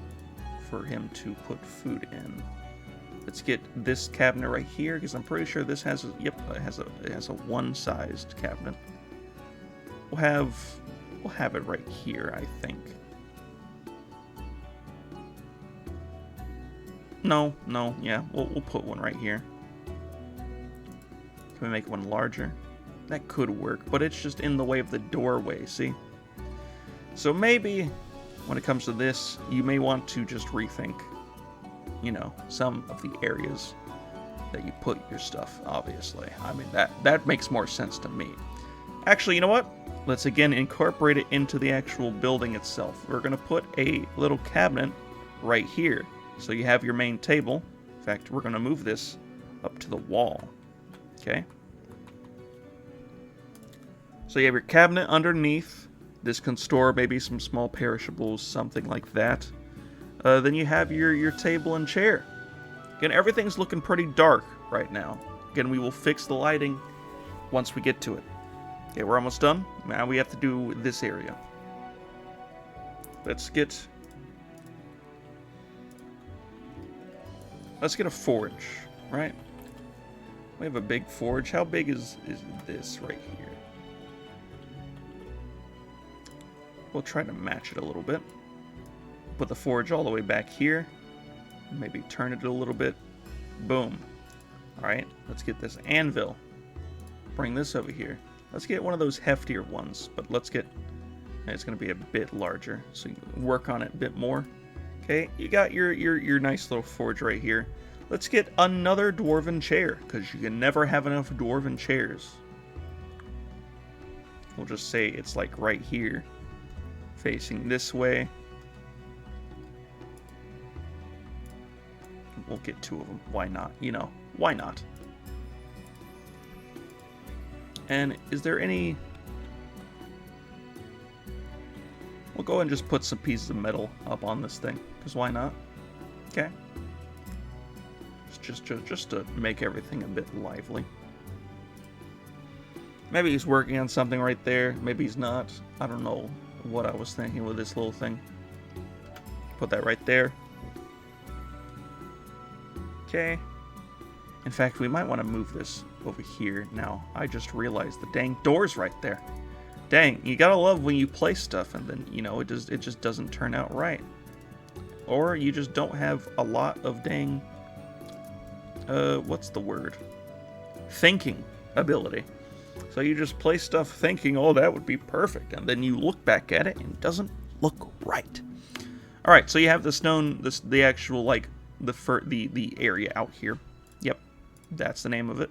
for him to put food in. Let's get this cabinet right here, because I'm pretty sure this has it has a one-sized cabinet. We'll have it right here, I think. No, yeah, we'll put one right here. Can we make one larger? That could work, but it's just in the way of the doorway, see? So maybe when it comes to this, you may want to just rethink, some of the areas that you put your stuff, obviously. I mean, that makes more sense to me. Actually, you know what? Let's again incorporate it into the actual building itself. We're going to put a little cabinet right here. So you have your main table. In fact, we're going to move this up to the wall. Okay? So you have your cabinet underneath. This can store maybe some small perishables, something like that. Then you have your table and chair. Again, everything's looking pretty dark right now. Again, we will fix the lighting once we get to it. Okay, we're almost done. Now we have to do this area. Let's get a forge, right? We have a big forge. How big is this right here? We'll try to match it a little bit. Put the forge all the way back here. Maybe turn it a little bit. Boom. Alright, let's get this anvil. Bring this over here. Let's get one of those heftier ones, but let's get... It's going to be a bit larger, so you can work on it a bit more. Okay, you got your nice little forge right here. Let's get another dwarven chair, because you can never have enough dwarven chairs. We'll just say it's like right here, facing this way. We'll get two of them. Why not? Why not? And is there any... We'll go ahead and just put some pieces of metal up on this thing, because why not? Okay. Just to make everything a bit lively. Maybe he's working on something right there. Maybe he's not. I don't know what I was thinking with this little thing. Put that right there. Okay. In fact, we might want to move this over here now. I just realized the dang door's right there. Dang, you gotta love when you place stuff and then, it just doesn't turn out right. Or you just don't have a lot of dang, what's the word? Thinking ability. So you just place stuff thinking, oh, that would be perfect. And then you look back at it and it doesn't look right. Alright, so you have the stone, the actual, like, the area out here. Yep, that's the name of it.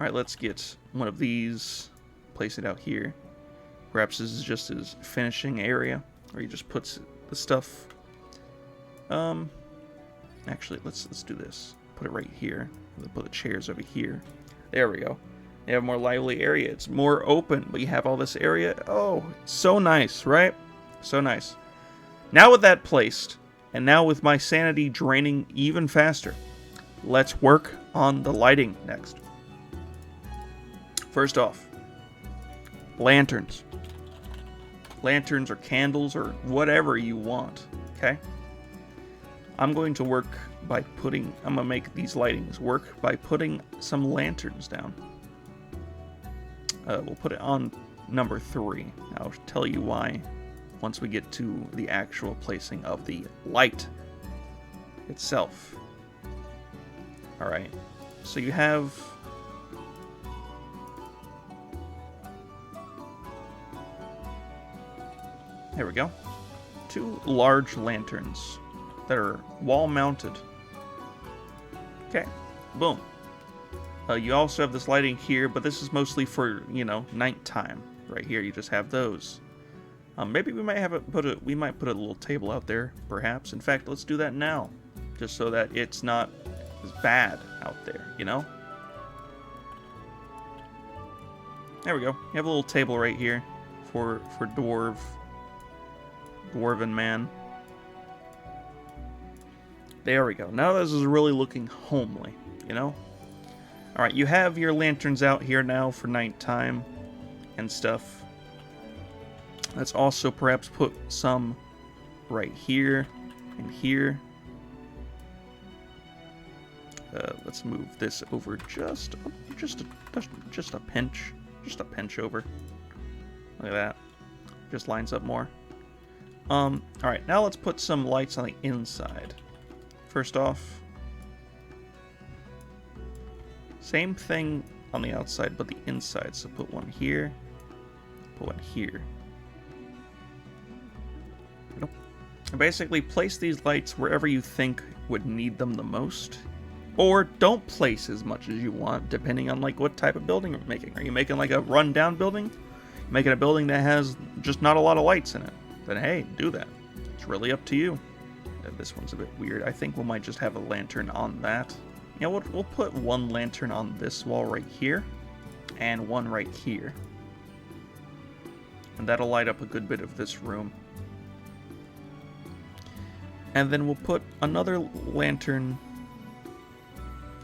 Alright, let's get one of these, place it out here. Perhaps this is just his finishing area, where he just puts the stuff. Actually, let's do this. Put it right here. We'll put the chairs over here. There we go. You have a more lively area. It's more open, but you have all this area. Oh, so nice, right? So nice. Now with that placed, and now with my sanity draining even faster, let's work on the lighting next. First off, lanterns. Lanterns or candles or whatever you want, okay? I'm going to work by putting, I'm going to make these lightings work by putting some lanterns down. We'll put it on number 3. I'll tell you why once we get to the actual placing of the light itself. Alright, so you have... There we go. 2 large lanterns that are wall-mounted. Okay, boom. You also have this lighting here, but this is mostly for, you know, nighttime. Right here, you just have those. Maybe we might put a little table out there, perhaps. In fact, let's do that now, just so that it's not as bad out there, you know? There we go. You have a little table right here for Dwarven man. There we go. Now this is really looking homely, you know? Alright, you have your lanterns out here now for nighttime and stuff. Let's also perhaps put some right here and here. Let's move this over just a pinch. Just a pinch over. Look at that. Just lines up more. Alright, now let's put some lights on the inside. First off, same thing on the outside, but the inside. So put one here, put one here. Nope. And basically place these lights wherever you think would need them the most. Or don't place as much as you want, depending on like what type of building you're making. Are you making like a run-down building? Making a building that has just not a lot of lights in it? Then hey, do that. It's really up to you. This one's a bit weird. I think we might just have a lantern on that. Yeah, we'll put one lantern on this wall right here, and one right here. And that'll light up a good bit of this room. And then we'll put another lantern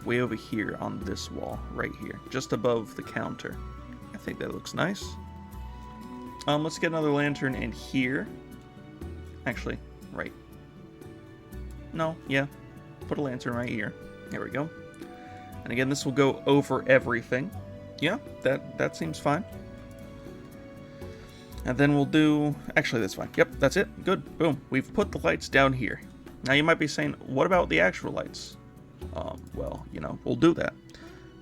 way over here on this wall, right here, just above the counter. I think that looks nice. Let's get another lantern in here. Actually, right. No, yeah. Put a lantern right here. There we go. And again, this will go over everything. Yeah, that seems fine. And then we'll do... Actually, that's fine. Yep, that's it. Good. Boom. We've put the lights down here. Now, you might be saying, what about the actual lights? Well, you know, we'll do that.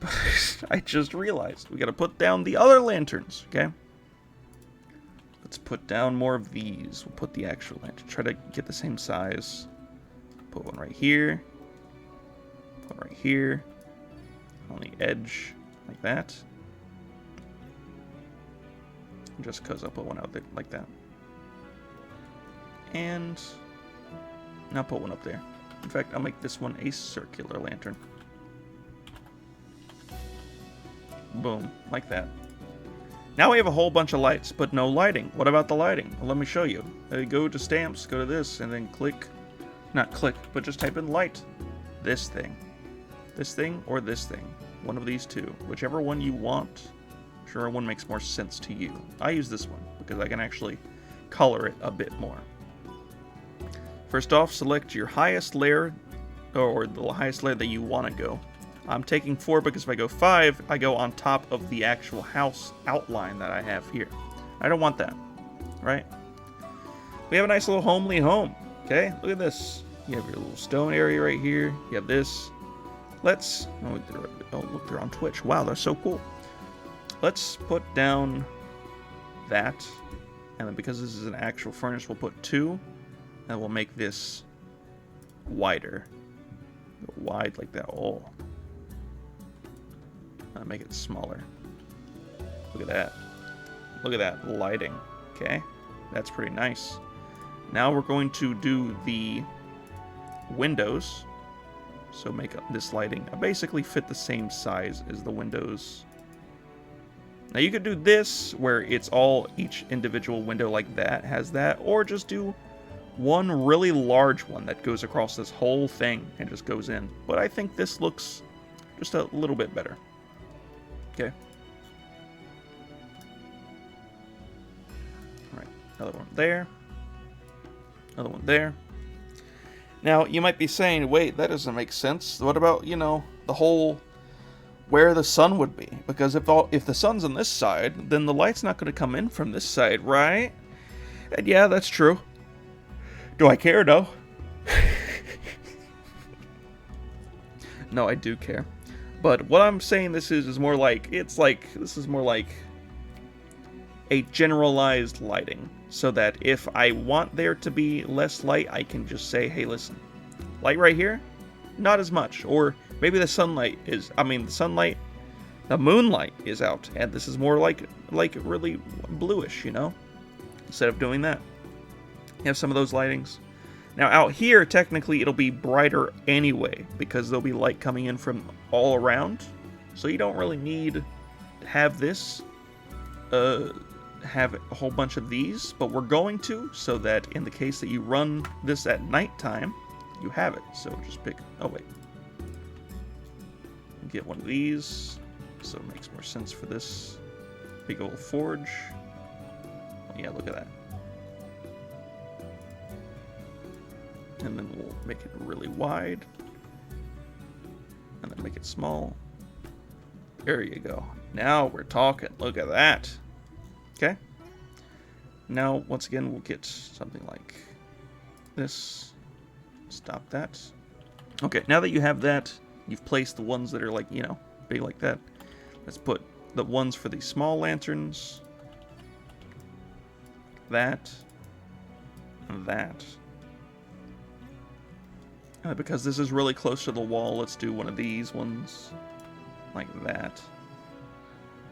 But I just realized we got to put down the other lanterns, okay? Let's put down more of these. We'll put the actual lantern. Try to get the same size. Put one right here. Put one right here. On the edge, like that. Just because I'll put one out there like that. And now put one up there. In fact, I'll make this one a circular lantern. Boom, like that. Now we have a whole bunch of lights, but no lighting. What about the lighting? Well, let me show you. Go to stamps, go to this, and then click. Not click, but just type in light. This thing. This thing or this thing. One of these two. Whichever one you want. Whichever one makes more sense to you. I use this one because I can actually color it a bit more. First off, select your highest layer, or the highest layer that you want to go. I'm taking 4 because if I go 5, I go on top of the actual house outline that I have here. I don't want that, right? We have a nice little homely home, okay? Look at this. You have your little stone area right here. You have this. Let's... Oh, look, they're on Twitch. Wow, they're so cool. Let's put down that. And then because this is an actual furnace, we'll put 2. And we'll make this wider. Wide like that. Oh. Make it smaller. Look at that. Look at that lighting. Okay, that's pretty nice. Now we're going to do the windows. So make this lighting basically fit the same size as the windows. Now you could do this where it's all each individual window like that has that, or just do one really large one that goes across this whole thing and just goes in. But I think this looks just a little bit better. Okay. Alright, another one there. Another one there. Now, you might be saying, wait, that doesn't make sense. What about, you know, the whole where the sun would be? Because if the sun's on this side, then the light's not going to come in from this side, right? And yeah, that's true. Do I care? No. No, I do care. But what I'm saying this is more like, this is more like a generalized lighting. So that if I want there to be less light, I can just say, hey, listen, light right here, not as much. Or maybe the sunlight is, the moonlight is out, and this is more like really bluish, you know? Instead of doing that. You have some of those lightings. Now out here, technically, it'll be brighter anyway, because there'll be light coming in from all around. So you don't really need to have this, have a whole bunch of these, but we're going to, so that in the case that you run this at nighttime, you have it. So just pick, oh wait, get one of these, so it makes more sense for this big old forge. Oh, yeah, look at that. And then we'll make it really wide, and then make it small. There you go. Now we're talking. Look at that. Okay. Now, once again, we'll get something like this. Stop that. Okay, now that you have that, you've placed the ones that are like, you know, big like that. Let's put the ones for the small lanterns. That. And that. Because this is really close to the wall, let's do one of these ones. Like that.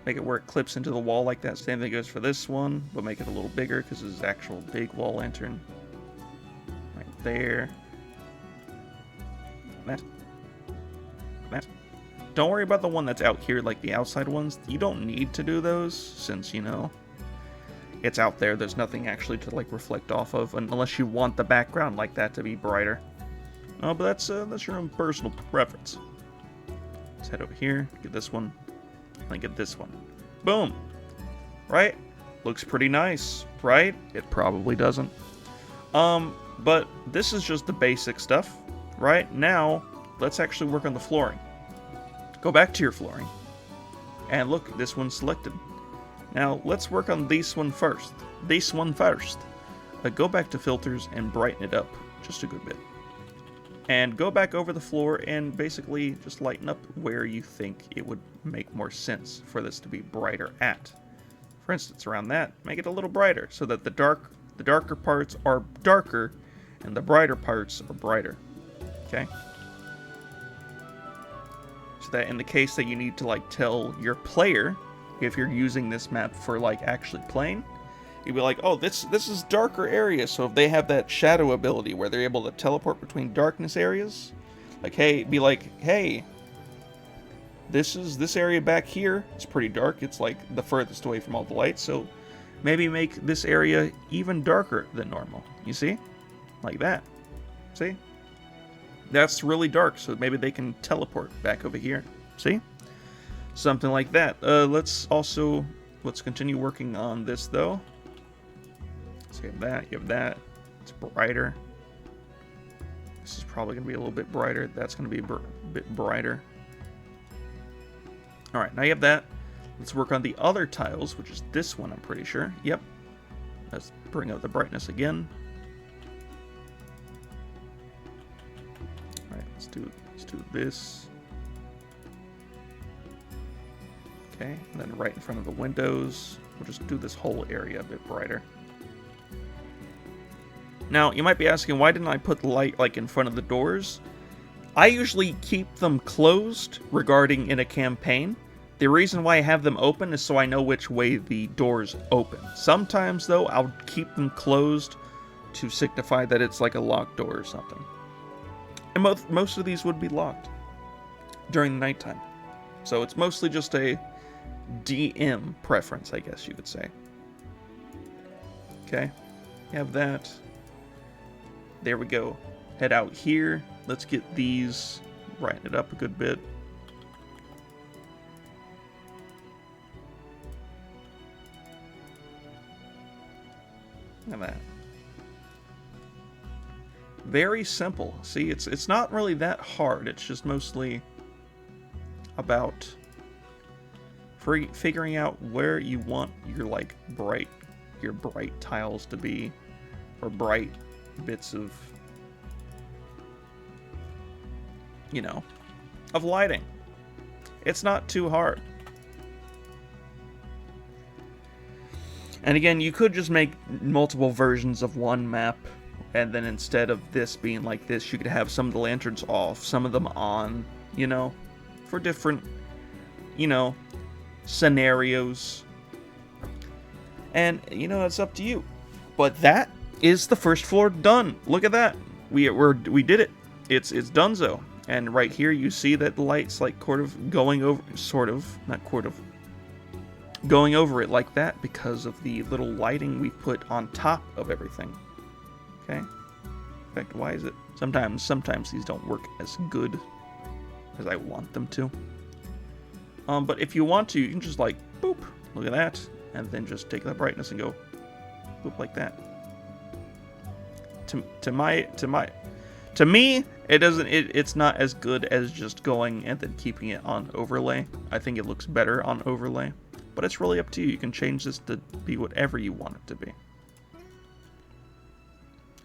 Make it where it clips into the wall like that. Same thing goes for this one, but make it a little bigger because this is actual big wall lantern. Right there. That. That. Don't worry about the one that's out here, like the outside ones. You don't need to do those since, you know, it's out there. There's nothing actually to like reflect off of unless you want the background like that to be brighter. Oh, but that's your own personal preference. Let's head over here, get this one. And get this one. Boom! Right? Looks pretty nice, right? It probably doesn't. But this is just the basic stuff, right? Now, let's actually work on the flooring. Go back to your flooring. And look, this one's selected. Now, let's work on this one first. This one first. Go back to filters and brighten it up just a good bit. And go back over the floor and basically just lighten up where you think it would make more sense for this to be brighter at. For instance, around that, make it a little brighter so that the darker parts are darker and the brighter parts are brighter. Okay? So that in the case that you need to like tell your player, if you're using this map for like actually playing, you'd be like, oh, this is darker areas. So if they have that shadow ability where they're able to teleport between darkness areas, like, hey, be like, hey, this area back here, it's pretty dark. It's like the furthest away from all the lights. So maybe make this area even darker than normal. You see? Like that. See? That's really dark. So maybe they can teleport back over here. See? Something like that. Let's continue working on this though. So you have that, it's brighter. This is probably going to be a little bit brighter. That's going to be a bit brighter. Alright, now you have that. Let's work on the other tiles, which is this one, I'm pretty sure. Yep. Let's bring up the brightness again. Alright, let's do this. Okay, and then right in front of the windows, we'll just do this whole area a bit brighter. Now, you might be asking, why didn't I put the light like in front of the doors? I usually keep them closed regarding in a campaign The reason why I have them open is so I know which way the doors open. Sometimes, though, I'll keep them closed to signify that it's like a locked door or something. And most of these would be locked during the nighttime. So it's mostly just a DM preference, I guess you could say. Okay, have that. There we go. Head out here. Let's get these, brighten it up a good bit. Look at that. Very simple. See, it's not really that hard. It's just mostly about figuring out where you want your like bright tiles to be, or bright bits of, you know, of lighting. It's not too hard. And again, you could just make multiple versions of one map, and then instead of this being like this, you could have some of the lanterns off, some of them on, you know, for different, you know, scenarios. And, you know, it's up to you. But that is the first floor done. Look at that. We did it. It's donezo. And right here you see that the light's like going over it like that because of the little lighting we put on top of everything. Okay? In fact, why is it? Sometimes these don't work as good as I want them to. But if you want to, you can just like, boop, look at that, and then just take the brightness and go, boop, like that. To me, it's not as good as just going and then keeping it on overlay. I think it looks better on overlay. But it's really up to you. You can change this to be whatever you want it to be.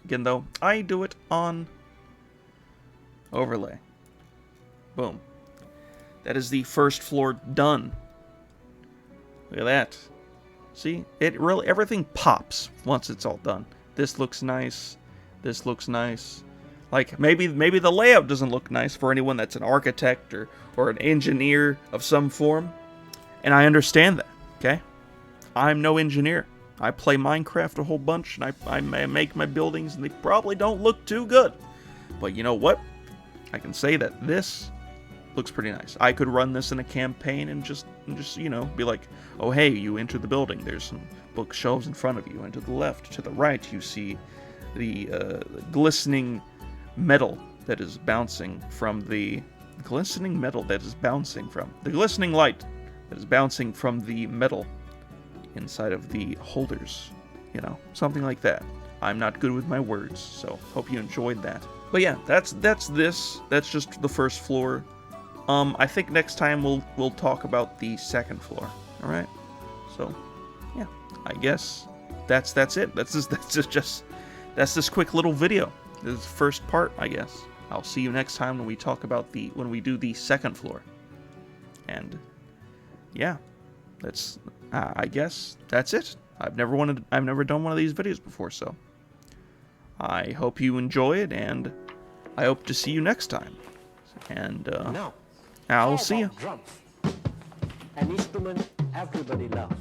Again, though, I do it on overlay. Boom. That is the first floor done. Look at that. See? Everything pops once it's all done. This looks nice. This looks nice. Like, maybe the layout doesn't look nice for anyone that's an architect or an engineer of some form. And I understand that, okay? I'm no engineer. I play Minecraft a whole bunch, and I make my buildings, and they probably don't look too good. But you know what? I can say that this looks pretty nice. I could run this in a campaign and just you know, be like, oh hey, you enter the building. There's some bookshelves in front of you, and to the left, to the right, you see the glistening metal that is bouncing from the glistening light that is bouncing from the metal inside of the holders, you know, something like that. I'm not good with my words, so hope you enjoyed that. But yeah, that's this. That's just the first floor. I think next time we'll talk about the second floor. All right. So, yeah, I guess that's it. That's this quick little video. This is the first part, I guess. I'll see you next time when we talk about when we do the second floor. And yeah, that's I guess that's it. I've never done one of these videos before, so I hope you enjoy it, and I hope to see you next time. And I'll see you.
Drums, an instrument everybody loves.